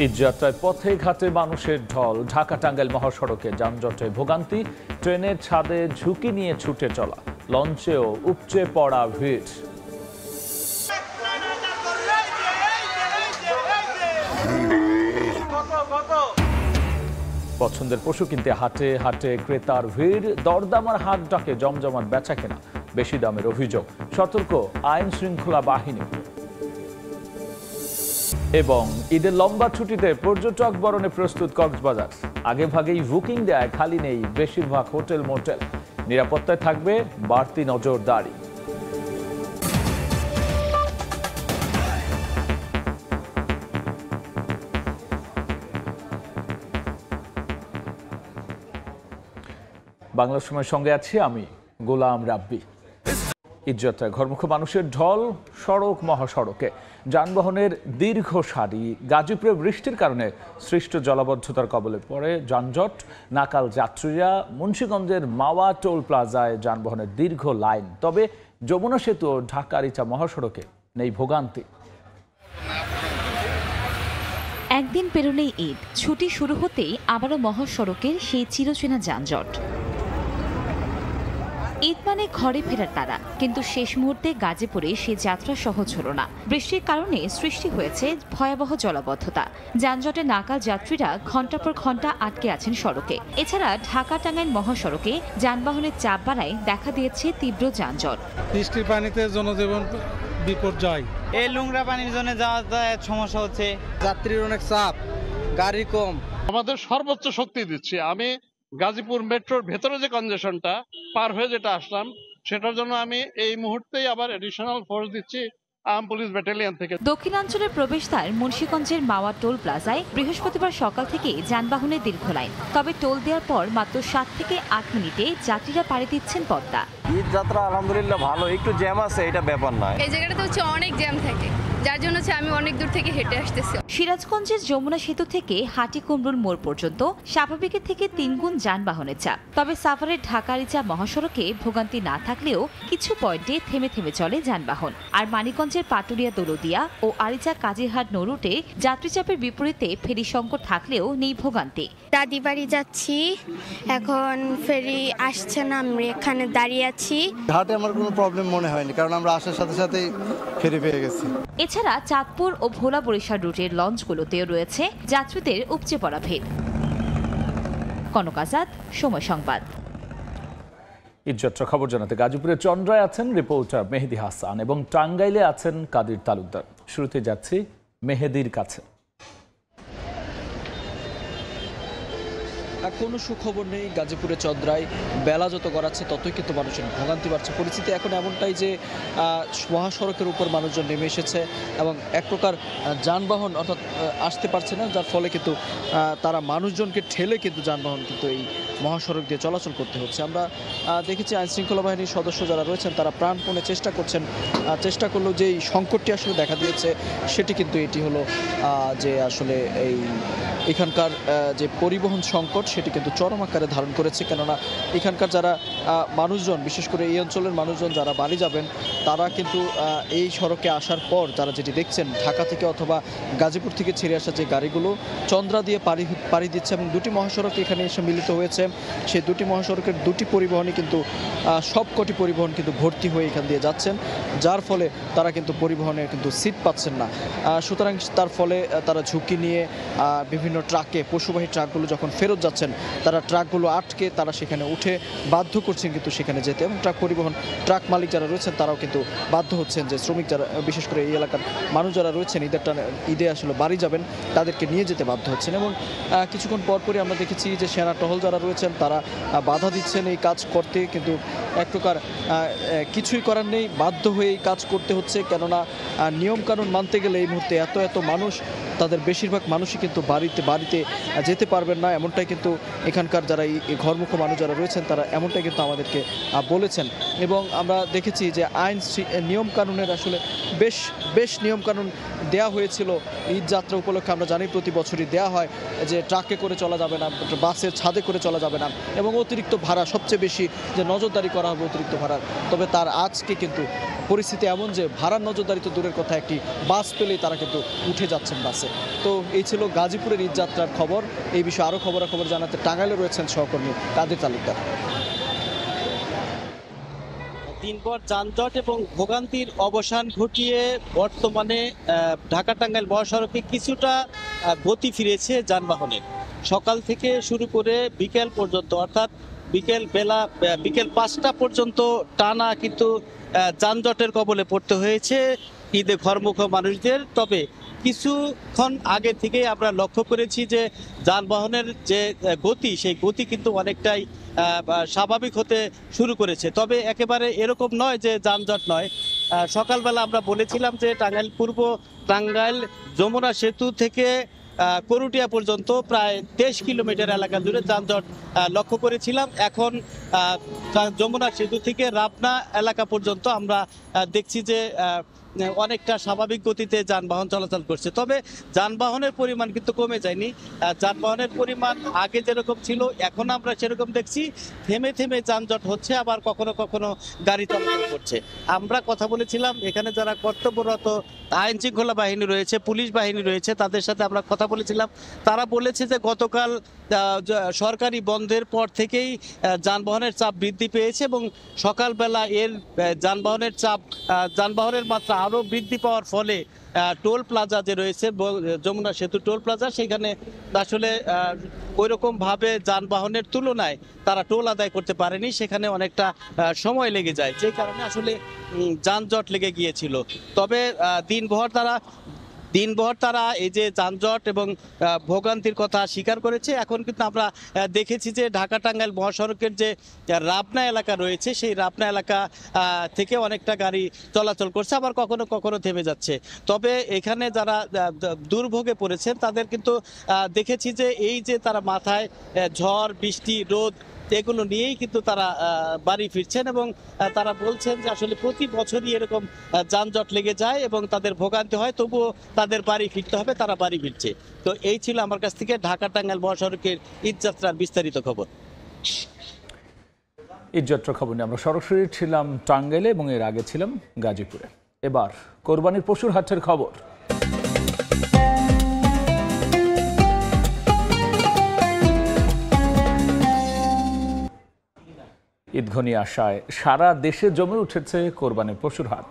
ঈদযাত্রায় পথে ঘাটে মানুষের ঢল। ঢাকা টাঙ্গাইল মহাসড়কে যানজটে ভোগান্তি। ট্রেনের ছাদে ঝুঁকি নিয়ে ছুটে চলা, লঞ্চেও উপচে পড়া ভিড়। পছন্দের পশু কিনতে হাটে হাটে ক্রেতার ভিড়। দরদামার হাট ডাকে জমজমাট বেচা কেনা। বেশি দামের অভিযোগ, সতর্ক আইন শৃঙ্খলা বাহিনী। এবং ঈদের লম্বা ছুটিতে পর্যটক বরণে প্রস্তুত কক্সবাজার। আগে ভাগেই বুকিং দেয়, খালি নেই বেশিরভাগ হোটেল মোটেল। নিরাপত্তায় থাকবে বাড়তি নজরদারি। বাংলা সময়ের সঙ্গে আছি আমি গোলাম রাব্বি। ঈদযাত্রায় ঘরমুখ মানুষের ঢল সড়ক মহাসড়কে। যানবাহনের দীর্ঘ সারি। গাজীপুরে বৃষ্টির কারণে সৃষ্ট জলাবদ্ধতার কবলে পড়ে যানজট। নাকাল যাত্রীরা। মুন্সিগঞ্জের মাওয়া টোল প্লাজায় যানবাহনের দীর্ঘ লাইন। তবে যমুনা সেতু ও ঢাকা আরিচা মহাসড়কে নেই ভোগান্তি। একদিন পেরোলেই ঈদ, ছুটি শুরু হতেই আবারও মহাসড়কের সেই চিরচেনা যানজট। ঈদ মানে ঘরে ফেরার তারা, কিন্তু শেষ মুহূর্তে গাজীপুরে সে যাত্রা সহজ হলো না। বৃষ্টির কারণে সৃষ্টি হয়েছে ভয়াবহ জলাবদ্ধতা। যানজটে নাকাল যাত্রীরা ঘন্টার পর ঘন্টা আটকে আছেন সড়কে। এছাড়া ঢাকা টাঙ্গাইল মহাসড়কে যানবাহনের চাপ বাড়ায় দেখা দিয়েছে তীব্র যানজট। বৃষ্টির পানিতে জনজীবন বিপর্যয়। এই নোংরা পানির জন্য যাতায়াত সমস্যা হচ্ছে, যাত্রীর অনেক চাপ, গাড়ি কম। আমাদের সর্বোচ্চ শক্তি দিচ্ছি। আমি গাজীপুর মেট্রোর ভেতরে যে কনজেশনটা পার হয়ে যেটা আসলাম, সেটার জন্য আমি এই মুহূর্তেই আবার এডিশনাল ফোর্স দিচ্ছি আর্ম পুলিশ ব্যাটালিয়ন থেকে। দক্ষিণাঞ্চলের প্রবেশদ্বার মুন্সিগঞ্জের মাওয়া টোল প্লাজায় বৃহস্পতিবার সকাল থেকে যানবাহনের দীর্ঘ লাইন। তবে টোল দেওয়ার পর মাত্র 7 থেকে 8 মিনিটে যাত্রীরা পাড়ি দিচ্ছেন পদ্মা। ঈদ যাত্রা আলহামদুলিল্লাহ ভালো, একটু জ্যাম আছে, এটা ব্যাপার নয়। এই জায়গাটাতে হচ্ছে অনেক জ্যাম থাকে, যার জন্য হচ্ছে আমি অনেক দূর থেকে হেঁটে আসতেছি। সিরাজগঞ্জের যমুনা সেতু থেকে হাটি কুমরুল মোড় পর্যন্ত স্বাভাবিকের থেকে 3 গুণ যানবাহনের চাপ। তবে সাভারের ঢাকা আরিচা মহাসড়কে ভোগান্তি না থাকলেও কিছু পয়েন্টে থেমে থেমে চলে যানবাহন। আর মানিকগঞ্জের পাটুরিয়া দৌলদিয়া ও আরিচা কাজিরহাট নৌরুটে যাত্রী চাপের বিপরীতে ফেরি সংকট থাকলেও নেই ভোগান্তি। দাদি বাড়ি যাচ্ছি, এখন ফেরি আসছে না, আমরা এখানে দাঁড়িয়ে আছি। ঘাটে আমার কোনো প্রবলেম মনে হয়নি, কারণ আমরা আসার সাথে সাথেই ফেরি পেয়ে গেছি। এছাড়া চাঁদপুর ও ভোলা বরিশাল রুটের লঞ্চগুলোতেও রয়েছে যাত্রীদের উপচে পড়া ভিড়। কনক আজাদ, সময় সংবাদ। ঈদযাত্রা খবর জানাতে গাজীপুরের চন্দ্রায় আছেন রিপোর্টার মেহেদি হাসান এবং টাঙ্গাইলে আছেন কাদির তালুকদার। শুরুতে যাচ্ছি মেহেদির কাছে। কোনো সুখবর নেই গাজীপুরে চন্দ্রায়। বেলা যত গড়াচ্ছে ততই কিন্তু মানুষের ভোগান্তি বাড়ছে। পরিস্থিতি এখন এমনটাই যে মহাসড়কের উপর মানুষজন নেমে এসেছে এবং এক প্রকার যানবাহন অর্থাৎ আসতে পারছে না, যার ফলে কিন্তু তারা মানুষজনকে ঠেলে কিন্তু যানবাহন কিন্তু এই মহাসড়ক দিয়ে চলাচল করতে হচ্ছে। আমরা দেখেছি আইনশৃঙ্খলা বাহিনীর সদস্য যারা রয়েছেন তারা প্রাণপণে চেষ্টা করছেন। চেষ্টা করলেও যে এই সংকটটি আসলে দেখা দিয়েছে সেটি কিন্তু এটি হলো যে আসলে এখানকার যে পরিবহন সংকট সেটি কিন্তু চরম আকারে ধারণ করেছে। কেননা এখানকার যারা মানুষজন, বিশেষ করে এই অঞ্চলের মানুষজন যারা বাড়ি যাবেন, তারা কিন্তু এই সড়কে আসার পর যারা যেটি দেখছেন, ঢাকা থেকে অথবা গাজীপুর থেকে ছেড়ে আসা যে গাড়িগুলো চন্দ্রা দিয়ে পাড়ি দিচ্ছে এবং দুটি মহাসড়ক এখানে এসে মিলিত হয়েছে। সেই দুটি মহাসড়কের দুটি পরিবহনই কিন্তু সবকটি পরিবহন কিন্তু ভর্তি হয়ে এখান দিয়ে যাচ্ছেন, যার ফলে তারা কিন্তু পরিবহনে কিন্তু সিট পাচ্ছেন না। সুতরাং তার ফলে তারা ঝুঁকি নিয়ে বিভিন্ন ট্রাকে, পশুবাহী ট্রাকগুলো যখন ফেরত যাচ্ছেন, তারা ট্রাকগুলো আটকে তারা সেখানে উঠে বাধ্য করছেন কিন্তু সেখানে যেতে। এবং ট্রাক মালিক যারা রয়েছেন তারাও কিন্তু বাধ্য হচ্ছেন যে শ্রমিক যারা, বিশেষ করে এই এলাকার মানুষ যারা রয়েছেন ঈদে আসলে বাড়ি যাবেন, তাদেরকে নিয়ে যেতে বাধ্য হচ্ছেন। এবং কিছুক্ষণ পরপরই আমরা দেখেছি যে সেনা টহল যারা রয়েছেন তারা বাধা দিচ্ছেন এই কাজ করতে, কিন্তু এক প্রকার কিছুই করার নেই, বাধ্য হয়ে এই কাজ করতে হচ্ছে। কেননা নিয়মকানুন মানতে গেলে এই মুহূর্তে এত মানুষ, তাদের বেশিরভাগ মানুষই কিন্তু বাড়িতে যেতে পারবেন না, এমনটাই কিন্তু এখানকার যারা এই ঘরমুখ মানুষ যারা রয়েছেন তারা এমনটাই কিন্তু আমাদেরকে বলেছেন। এবং আমরা দেখেছি যে নিয়মকানুনের আসলে বেশ নিয়মকানুন দেয়া হয়েছিল ঈদ যাত্রা উপলক্ষে, আমরা জানি প্রতি বছরই দেয়া হয় যে ট্রাকে করে চলা যাবে না, বাসের ছাদে করে চলা যাবে না, এবং অতিরিক্ত ভাড়া সবচেয়ে বেশি যে নজরদারি করা হবে অতিরিক্ত ভাড়ার। তবে তার আজকে কিন্তু পরিস্থিতি এমন যে ভাড়ার নজরদারি তো দূরের কথা, একটি বাস পেলেই তারা কিন্তু উঠে যাচ্ছেন বাসে। তো এই ছিল গাজীপুরের ঈদ যাত্রার খবর। এই বিষয়ে আরও খবরাখবর জানাতে টাঙ্গাইলে রয়েছেন সহকর্মী কাদের তালুকদার। দিনভর যানজট এবং ভোগান্তির অবসান ঘটিয়ে বর্তমানে ঢাকা টাঙ্গাইল মহাসড়কে কিছুটা গতি ফিরেছে যানবাহনের। সকাল থেকে শুরু করে বিকেল পর্যন্ত, অর্থাৎ বিকেল 5টা পর্যন্ত টানা কিন্তু যানজটের কবলে পড়তে হয়েছে ঈদে ঘরমুখ মানুষদের। তবে কিছুক্ষণ আগে থেকে আমরা লক্ষ্য করেছি যে যানবাহনের যে গতি, সেই গতি কিন্তু অনেকটাই স্বাভাবিক হতে শুরু করেছে। তবে একেবারে এরকম নয় যে যানজট নয়। সকালবেলা আমরা বলেছিলাম যে টাঙ্গাইল যমুনা সেতু থেকে করুটিয়া পর্যন্ত প্রায় 23 কিলোমিটার এলাকা জুড়ে যানজট লক্ষ্য করেছিলাম। এখন যমুনা সেতু থেকে রাবনা এলাকা পর্যন্ত আমরা দেখছি যে অনেকটা স্বাভাবিক গতিতে যানবাহন চলাচল করছে। তবে যানবাহনের পরিমাণ কিন্তু কমে যায়নি। যানবাহনের পরিমাণ আগে যেরকম ছিল এখন আমরা সেরকম দেখছি। থেমে থেমে যানজট হচ্ছে, আবার কখনো কখনো গাড়ি চলাচল করছে। আমরা কথা বলেছিলাম এখানে যারা কর্তব্যরত আইন শৃঙ্খলা বাহিনী রয়েছে, পুলিশ বাহিনী রয়েছে, তাদের সাথে আমরা কথা বলেছিলাম। তারা বলেছে যে গতকাল সরকারি বন্ধের পর থেকেই যানবাহনের চাপ বৃদ্ধি পেয়েছে এবং সকালবেলা যানবাহনের মাত্রা আরও বৃদ্ধি পাওয়ার ফলে টোল প্লাজা যে রয়েছে যমুনা সেতু টোল প্লাজা, সেখানে আসলে ওইরকম ভাবে যানবাহনের তুলনায় তারা টোল আদায় করতে পারেনি। সেখানে অনেকটা সময় লেগে যায়, যে কারণে আসলে যানজট লেগে গিয়েছিল। তবে দিনভর তারা এই যে যানজট এবং ভোগান্তির কথা স্বীকার করেছে। এখন কিন্তু আমরা দেখেছি যে ঢাকা টাঙ্গাইল মহাসড়কের যে রাবনা এলাকা রয়েছে, সেই রাবনা এলাকা থেকে অনেকটা গাড়ি চলাচল করছে, আবার কখনো কখনো থেমে যাচ্ছে। তবে এখানে যারা দুর্ভোগে পড়েছেন তাদের কিন্তু দেখেছি যে এই যে তারা মাথায় ঝড়, বৃষ্টি, রোদ এগুলো নিয়েই কিন্তু তারা বাড়ি ফিরছেন এবং তারা বলছেন যে আসলে প্রতি বছরই এরকম যানজট লেগে যায় এবং তাদের ভোগান্তি হয়, তবুও তাদের বাড়ি ফিরতে হবে, তারা বাড়ি ফিরছে। তো এই ছিল আমার কাছ থেকে ঢাকা টাঙ্গাইল মহাসড়কের ঈদযাত্রার বিস্তারিত খবর। ঈদযাত্রা খবর নিয়ে আমরা সরাসরি ছিলাম টাঙ্গাইলে এবং এর আগে ছিলাম গাজীপুরে। এবার কোরবানির পশুর হাটের খবর। ঈদ ঘনিয়ে আসায় সারা দেশে জমে উঠেছে কোরবানির পশুর হাট।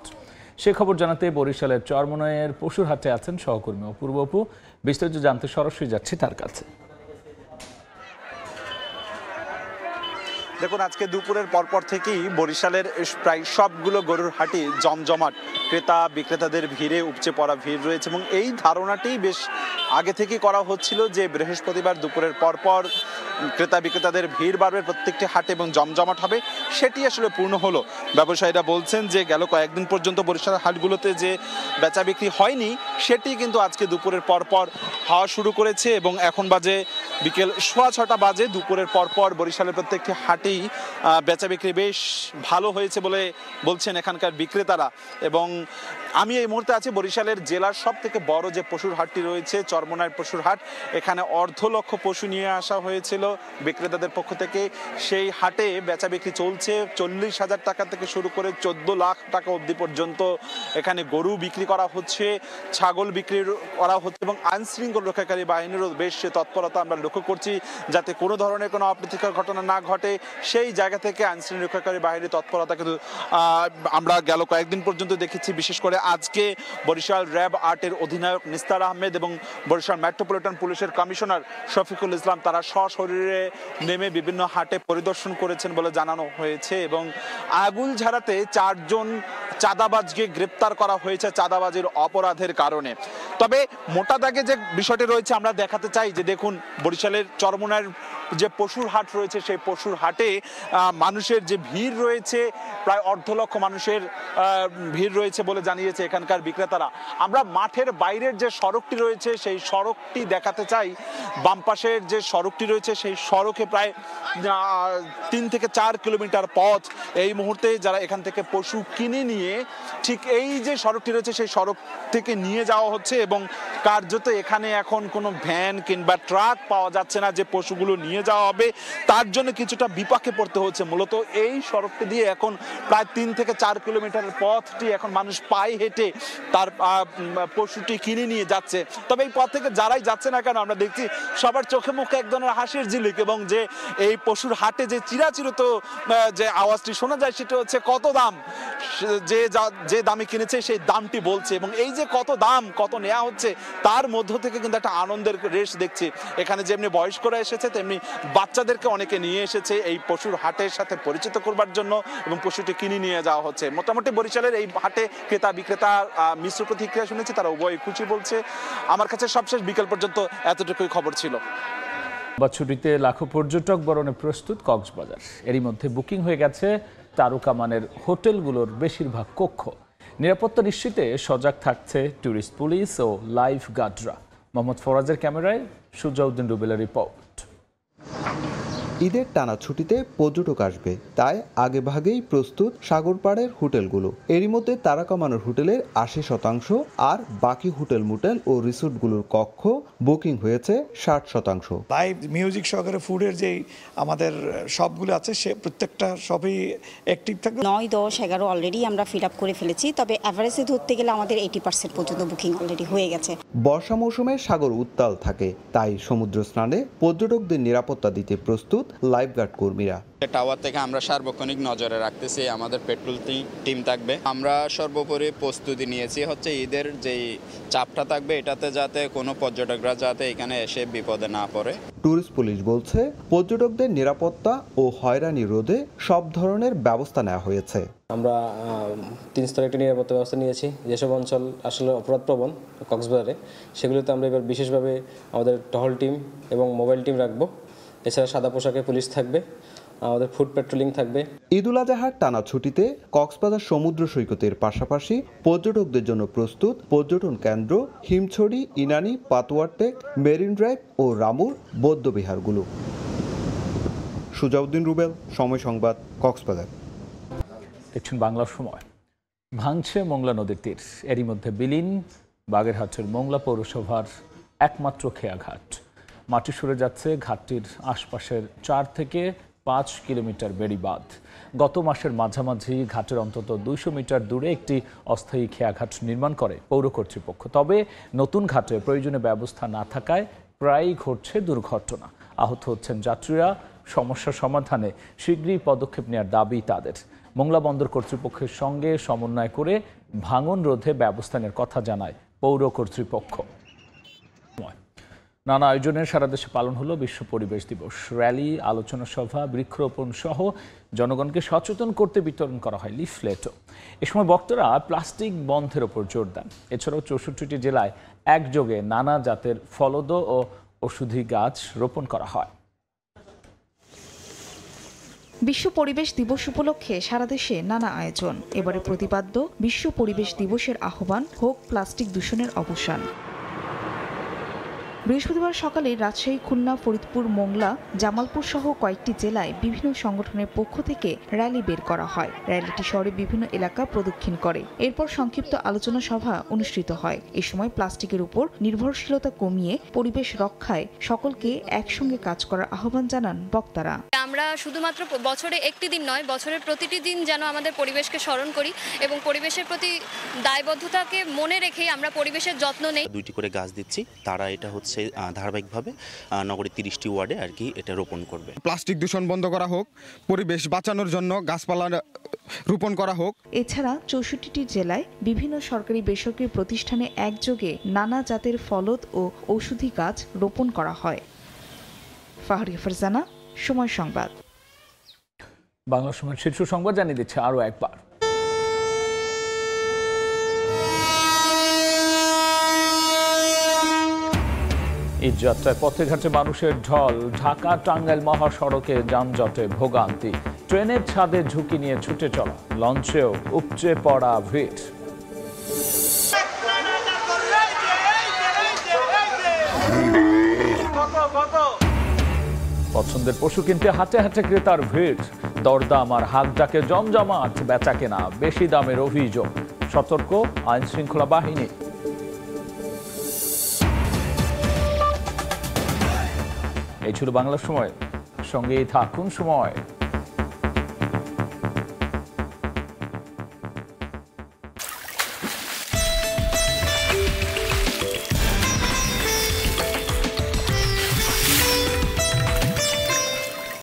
সে খবর জানাতে বরিশালের চরমনাইয়ের পশুর হাটে আছেন সহকর্মী অপূর্ব অপু। বিস্তারিত জানতে সরাসরি যাচ্ছি তার কাছে। দেখুন, আজকে দুপুরের পরপর থেকেই বরিশালের প্রায় সবগুলো গরুর হাটই জমজমাট। ক্রেতা বিক্রেতাদের ভিড়ে উপচে পড়া ভিড় রয়েছে এবং এই ধারণাটি বেশ আগে থেকেই করা হচ্ছিল যে বৃহস্পতিবার দুপুরের পরপর ক্রেতা বিক্রেতাদের ভিড় বাড়বে, প্রত্যেকটি হাটে এবং জমজমাট হবে। সেটি আসলে পূর্ণ হলো। ব্যবসায়ীরা বলছেন যে গেল কয়েকদিন পর্যন্ত বরিশালের হাটগুলোতে যে বেচা বিক্রি হয়নি, সেটি কিন্তু আজকে দুপুরের পরপর হওয়া শুরু করেছে এবং এখন বাজে বিকেল 6:15 বাজে। দুপুরের পরপর বরিশালের প্রত্যেকটি হাটেই বেচা বিক্রি বেশ ভালো হয়েছে বলে বলছেন এখানকার বিক্রেতারা। এবং আমি এই মুহূর্তে আছি বরিশালের জেলার সব থেকে বড় যে পশুর হাটটি রয়েছে, চরমনাইয়ের পশুর হাট। এখানে 1.5 লক্ষ পশু নিয়ে আসা হয়েছিল বিক্রেতাদের পক্ষ থেকে। সেই হাটে বেচা বিক্রি চলছে 40,000 টাকা থেকে শুরু করে 14 লাখ টাকা অবধি পর্যন্ত এখানে গরু বিক্রি করা হচ্ছে, ছাগল বিক্রি করা হচ্ছে এবং আইন শৃঙ্খলা রক্ষাকারী বাহিনীরও বেশ তৎপরতা আমরা লক্ষ্য করছি যাতে কোনো ধরনের কোনো অপ্রীতিকর ঘটনা না ঘটে। সেই জায়গা থেকে আইন শৃঙ্খলা রক্ষাকারী বাহিনীর তৎপরতা কিন্তু আমরা গেল কয়েকদিন পর্যন্ত দেখেছি। বিশেষ করে আজকে বরিশাল র্যাব 8-এর অধিনায়ক নিস্তার আহমেদ এবং বরিশাল মেট্রোপলিটন পুলিশের কমিশনার শফিকুল ইসলাম তারা সশরীরে নেমে বিভিন্ন হাটে পরিদর্শন করেছেন বলে জানানো হয়েছে এবং আগুল ঝাড়াতে 4 জন চাঁদাবাজকে গ্রেপ্তার করা হয়েছে চাঁদাবাজির অপরাধের কারণে। তবে মোটা দাগে যে বিষয়টি রয়েছে আমরা দেখাতে চাই যে দেখুন, বরিশালের চরমনাইয়ের যে পশুর হাট রয়েছে সেই পশুর হাটে মানুষের যে ভিড় রয়েছে প্রায় 1.5 লক্ষ মানুষের ভিড় রয়েছে বলে জানিয়েছে এখানকার বিক্রেতারা। আমরা মাঠের বাইরের যে সড়কটি রয়েছে সেই সড়কটি দেখাতে চাই। বাম পাশের যে সড়কটি রয়েছে সেই সড়কে প্রায় 3 থেকে 4 কিলোমিটার পথ এই মুহূর্তে যারা এখান থেকে পশু কিনে নিয়ে ঠিক এই যে সড়কটি রয়েছে সেই সড়ক থেকে নিয়ে যাওয়া হচ্ছে এবং কার্যত এখানে এখন কোনো ভ্যান কিংবা ট্রাক পাওয়া যাচ্ছে না যে পশুগুলো নিয়ে যাওয়া হবে। তার জন্য কিছুটা বিপাকে পড়তে হচ্ছে। মূলত এই সড়কটি দিয়ে এখন প্রায় 3 থেকে 4 কিলোমিটারের পথটি এখন মানুষ পায়ে হেঁটে তার পশুটি কিনে নিয়ে যাচ্ছে। তবে এই পথ থেকে যারাই যাচ্ছে না কেন আমরা দেখছি সবার চোখে মুখে এক ধরনের হাসির ঝিলিক এবং যে এই পশুর হাটে যে চিরাচিরত যে আওয়াজটি শোনা যায় সেটা হচ্ছে কত দাম, যে দামে কিনেছে সেই দামটি বলছে এবং এই যে কত দাম কত নেওয়া হচ্ছে তার মধ্য থেকে কিন্তু একটা আনন্দের রেশ দেখছি। এখানে যেমনি বয়স্করা এসেছে তেমনি বাচ্চাদেরকে অনেকে নিয়ে এসেছে এই পশুর হাটের সাথে পরিচিত করবার জন্য এবং পশুটি কিনে নিয়ে যাওয়া হচ্ছে। মোটামুটি বরিশালের এই হাটে ক্রেতা বিক্রেতা মিশ্র প্রতিক্রিয়া শুনেছি, তারা উভয় খুশি বলছে। আমার কাছে সবশেষ বিকেল পর্যন্ত এতটুকুই খবর ছিল। ছুটিতে লাখো পর্যটক বরণে প্রস্তুত কক্সবাজার। এরই মধ্যে বুকিং হয়ে গেছে তারকা মানের হোটেলগুলোর বেশিরভাগ কক্ষ। নিরাপত্তা নিশ্চিতে সজাগ থাকছে ট্যুরিস্ট পুলিশ ও লাইফ গার্ডরা। মোহাম্মদ ফরাজের ক্যামেরায় সুজাউদ্দিন রুবেলের রিপোর্ট। ঈদের টানা ছুটিতে পর্যটক আসবে, তাই আগেভাগেই প্রস্তুত সাগরপাড়ের হোটেলগুলো। এরই মধ্যে তারকা মানের হোটেলের 80% আর বাকি হোটেল মোটেল ও রিসোর্টগুলোর কক্ষ বুকিং হয়েছে 60%। লাইভ মিউজিক সহকারে ফুডের যেই আমাদের সবগুলো আছে সে প্রত্যেকটা সবই অ্যাক্টিভ থাকবে। 9, 10, 11 অলরেডি আমরা ফিল আপ করে ফেলেছি, তবে অ্যাভারেজে ধরতে গেলে আমাদের 80% পর্যন্ত বুকিং অলরেডি হয়ে গেছে। বর্ষা মৌসুমে সাগর উত্তাল থাকে, তাই সমুদ্র স্নানে পর্যটকদের নিরাপত্তা দিতে প্রস্তুত লাইফগার্ড কর্মীরা। টাওয়ার থেকে আমরা সার্বক্ষণিক নজরে রাখতেছি, আমাদের পেট্রোল টিম থাকবে। আমরা সর্বোপরি প্রস্তুতি নিয়েছি হচ্ছে ঈদের যেই চাপটা থাকবে এটাতে যাতে কোনো পর্যটকরা যাতে এখানে এসে বিপদে না পড়ে। ট্যুরিস্ট পুলিশ বলছে পর্যটকদের নিরাপত্তা ও হয়রানি রোধে সব ধরনের ব্যবস্থা নেওয়া হয়েছে। আমরা 3 স্তরের একটি নিরাপত্তা ব্যবস্থা নিয়েছি। যেসব অঞ্চল আসলে অপরাধপ্রবণ কক্সবাজারে সেগুলোতে আমরা এবার বিশেষভাবে আমাদের টহল টিম এবং মোবাইল টিম রাখবো। এছাড়া সাদা পোশাকে পুলিশ থাকবে, আমাদের ফুড পেট্রোলিং থাকবে। ঈদুল আজহার টানা ছুটিতে কক্সবাজার সমুদ্র সৈকতের পাশাপাশি পর্যটকদের জন্য প্রস্তুত পর্যটন কেন্দ্র হিমছড়ি, ইনানি, পাতুয়ারটেক, মেরিন ড্রাইভ ও রামুর বৌদ্ধবিহারগুলো। সুজাউদ্দিন রুবেল, সময় সংবাদ, কক্সবাজার। দেখছেন বাংলা সময়। ভাঙছে মোংলা নদীর তীর। এরই মধ্যে বিলীন বাগেরহাটের মোংলা পৌরসভার একমাত্র খেয়াঘাট। মাটি সরে যাচ্ছে ঘাটটির আশপাশের 4 থেকে 5 কিলোমিটার বেড়িবাঁধ। গত মাসের মাঝামাঝি ঘাটের অন্তত 200 মিটার দূরে একটি অস্থায়ী খেয়াঘাট নির্মাণ করে পৌর কর্তৃপক্ষ। তবে নতুন ঘাটে প্রয়োজনীয় ব্যবস্থা না থাকায় প্রায়ই ঘটছে দুর্ঘটনা, আহত হচ্ছেন যাত্রীরা। সমস্যা সমাধানে শীঘ্রই পদক্ষেপ নেওয়ার দাবি তাদের। মোংলা বন্দর কর্তৃপক্ষের সঙ্গে সমন্বয় করে ভাঙন রোধে ব্যবস্থা নেওয়ার কথা জানায় পৌর কর্তৃপক্ষ। নানা আয়োজনে সারা দেশে পালন হলো বিশ্ব পরিবেশ দিবস। র্যালি, আলোচনা সভা, বৃক্ষরোপণ সহ জনগণকে সচেতন করতে বিতরণ করা হয় লিফলেটও। এ সময় বক্তারা প্লাস্টিক বন্ধের ওপর জোর দেন। এছাড়াও 64টি জেলায় একযোগে নানা জাতের ফলদ ও ঔষধি গাছ রোপণ করা হয়। বিশ্ব পরিবেশ দিবস উপলক্ষে সারা দেশে নানা আয়োজন। এবারে প্রতিপাদ্য বিশ্ব পরিবেশ দিবসের আহ্বান হোক প্লাস্টিক দূষণের অবসান। বৃহস্পতিবার সকালে রাজশাহী, খুলনা, ফরিদপুর, মোংলা, জামালপুর সহ কয়েকটি জেলায় বিভিন্ন সংগঠনের পক্ষ থেকে র্যালি বের করা হয়। র্যালিটি শহরে বিভিন্ন এলাকা প্রদক্ষিণ করে। এরপর সংক্ষিপ্ত আলোচনা সভা অনুষ্ঠিত হয়। এ সময় প্লাস্টিকের উপর নির্ভরশীলতা কমিয়ে পরিবেশ রক্ষায় সকলকে একসঙ্গে কাজ করার আহ্বান জানান বক্তারা। আমরা শুধুমাত্র বছরে একটি দিন নয়, বছরের প্রতিটি দিন যেন আমাদের পরিবেশকে স্মরণ করি এবং পরিবেশের প্রতি দায়বদ্ধতাকে মনে রেখেই আমরা পরিবেশের যত্ন নেই। 2টি করে গাছ দিচ্ছি, তারা এটা হচ্ছে ধারাবাহিকভাবে নগরীর 30টি ওয়ার্ডে আর কি এটা রোপণ করবে। প্লাস্টিক দূষণ বন্ধ করা হোক, পরিবেশ বাঁচানোর জন্য গাছপালা রোপণ করা হোক। এছাড়া 64টি জেলায় বিভিন্ন সরকারি বেসরকারি প্রতিষ্ঠানে একযোগে নানা জাতের ফলদ ও ঔষধি গাছ রোপণ করা হয়। ফাহরিয়া ফারজানা, সময় সংবাদ। বাংলা সময়ের শীর্ষ সংবাদ জানিয়ে দিচ্ছে আরও একবার। ঈদযাত্রায় পথে ঘাটে মানুষের ঢল, ঢাকা টাঙ্গাইল মহাসড়কে যানজটে ভোগান্তি, ট্রেনের ছাদে ঝুঁকি নিয়ে ছুটে চলা, লঞ্চেও উপচে পড়া ভিড়। পছন্দের পশু কিনতে হাটে হাটে ক্রেতার ভিড়, দরদাম আর হাত ডাকে জমজমাট বেচা কেনা, বেশি দামের অভিযোগ, সতর্ক আইন শৃঙ্খলা বাহিনী। এই ছিল বাংলা সময়, সঙ্গেই থাকুন সময়।